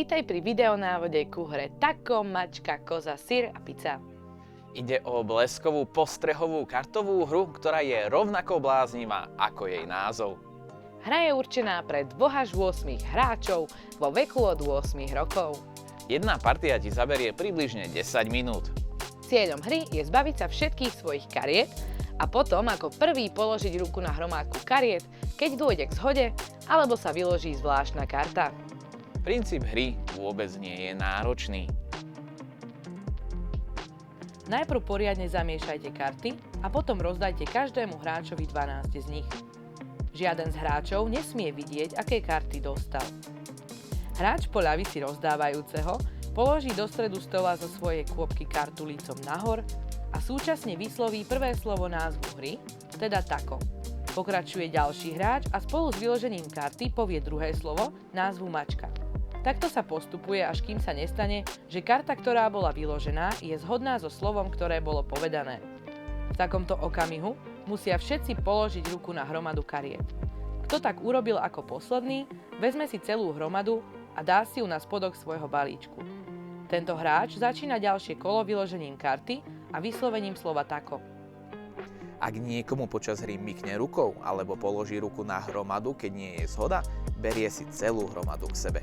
Vítaj pri videonávode ku hre Tako, mačka, koza, syr a pizza. Ide o bleskovú postrehovú kartovú hru, ktorá je rovnako bláznivá ako jej názov. Hra je určená pre 2 až 8 hráčov vo veku od 8 rokov. Jedna partia ti zaberie približne 10 minút. Cieľom hry je zbaviť sa všetkých svojich kariet a potom ako prvý položiť ruku na hromádku kariet, keď dôjde k zhode alebo sa vyloží zvláštna karta. Princíp hry vôbec nie je náročný. Najprv poriadne zamiešajte karty a potom rozdajte každému hráčovi 12 z nich. Žiaden z hráčov nesmie vidieť, aké karty dostal. Hráč po ľavici rozdávajúceho položí do stredu stola zo svojej kôpky kartu lícom nahor a súčasne vysloví prvé slovo názvu hry, teda tako. Pokračuje ďalší hráč a spolu s vyložením karty povie druhé slovo, názvu mačka. Takto sa postupuje, až kým sa nestane, že karta, ktorá bola vyložená, je zhodná so slovom, ktoré bolo povedané. V takomto okamihu musia všetci položiť ruku na hromadu kariet. Kto tak urobil ako posledný, vezme si celú hromadu a dá si ju na spodok svojho balíčku. Tento hráč začína ďalšie kolo vyložením karty a vyslovením slova tako. Ak niekomu počas hry mykne rukou alebo položí ruku na hromadu, keď nie je zhoda, berie si celú hromadu k sebe.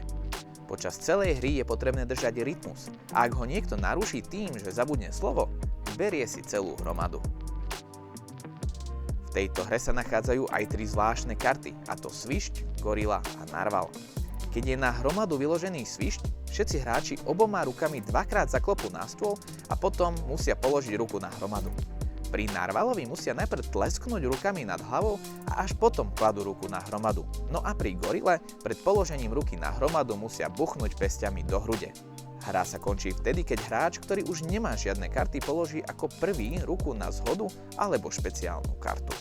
Počas celej hry je potrebné držať rytmus a ak ho niekto naruší tým, že zabudne slovo, berie si celú hromadu. V tejto hre sa nachádzajú aj 3 zvláštne karty, a to svišť, gorila a narval. Keď je na hromadu vyložený svišť, všetci hráči oboma rukami 2-krát zaklopú na stôl a potom musia položiť ruku na hromadu. Pri narvalovi musia najprv tlesknúť rukami nad hlavou a až potom kladú ruku na hromadu. No a pri gorile pred položením ruky na hromadu musia buchnúť pestiami do hrude. Hra sa končí vtedy, keď hráč, ktorý už nemá žiadne karty, položí ako prvý ruku na zhodu alebo špeciálnu kartu.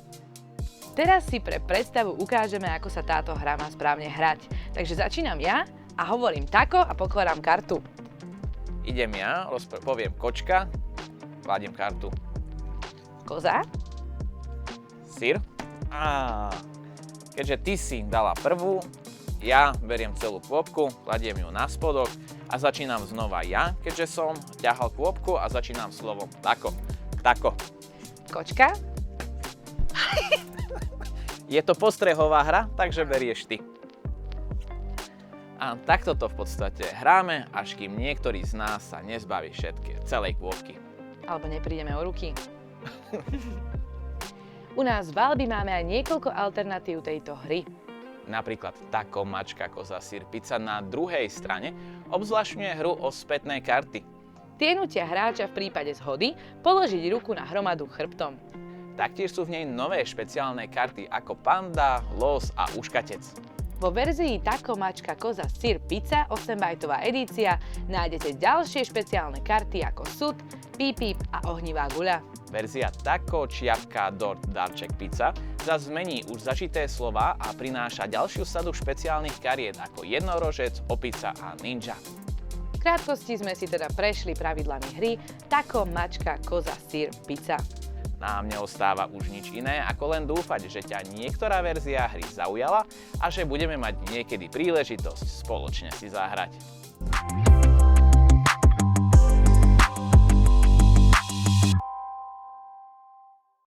Teraz si pre predstavu ukážeme, ako sa táto hra má správne hrať. Takže začínam ja a hovorím tako a pokladám kartu. Idem ja, poviem kočka, kladiem kartu. Koza. Syr. Keďže ty si dala prvú, ja beriem celú kôpku, kladiem ju na spodok a začínam znova ja, keďže som ťahal kôpku a začínam slovom tako. Tako. Kočka. Je to postrehová hra, takže berieš ty. A takto to v podstate hráme, až kým niektorý z nás sa nezbaví celej kôpky. Alebo neprídeme o ruky. U nás v Albi máme aj niekoľko alternatív tejto hry. Napríklad tako, mačka, koza, syr, pizza na druhej strane obzvlášňuje hru o spätné karty. Tie nutia hráča v prípade zhody položiť ruku na hromadu chrbtom. Taktiež sú v nej nové špeciálne karty ako panda, los a uškatec. Vo verzii Tako, mačka, koza, syr, pizza 8-bajtová edícia nájdete ďalšie špeciálne karty ako sud, píp a ohnivá guľa. Verzia Tako, čiapka, dort, darček, pizza zase zmení už zažité slová a prináša ďalšiu sadu špeciálnych kariet ako jednorožec, opica a ninja. V krátkosti sme si teda prešli pravidlami hry Tako, mačka, koza, syr, pizza. Nám neostáva už nič iné, ako len dúfať, že ťa niektorá verzia hry zaujala a že budeme mať niekedy príležitosť spoločne si zahrať.